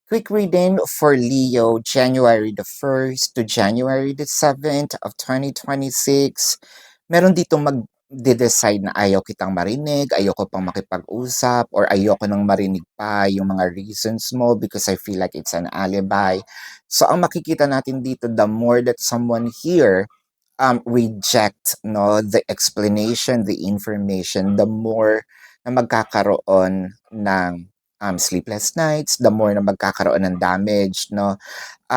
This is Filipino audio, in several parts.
Quick reading for Leo, January the 1st to January the 7th of 2026. Meron ditong mag-decide na ayaw kitang marinig, ayoko pang makipag-usap, or ayoko nang marinig pa yung mga reasons mo because I feel like it's an alibi. So ang makikita natin dito, the more that someone here reject no the explanation, the information, the more na magkakaroon ng sleepless nights, the more na magkakaroon ng damage, no,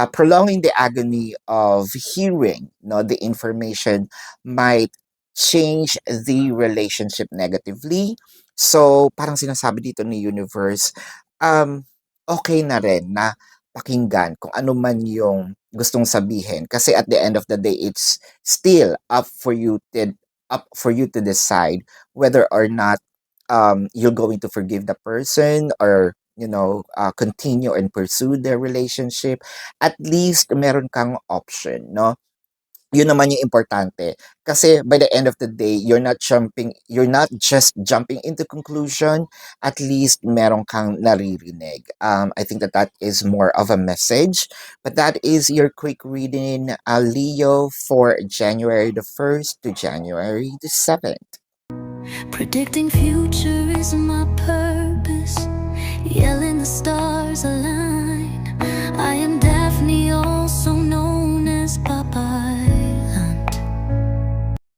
prolonging the agony of hearing, no, the information might change the relationship negatively. So parang sinasabi dito ni universe, um okay na rin na pakinggan kung ano man yung gustong sabihin, kasi at the end of the day it's still up for you to decide whether or not you're going to forgive the person, or continue and pursue their relationship. At least meron kang option, no? Yun naman yung importante. Kasi by the end of the day, you're not just jumping into conclusion. At least meron kang naririnig. I think that is more of a message. But that is your quick reading, Leo, for January the 1st to January the 7th. Predicting future is my purpose. Yelling the stars align.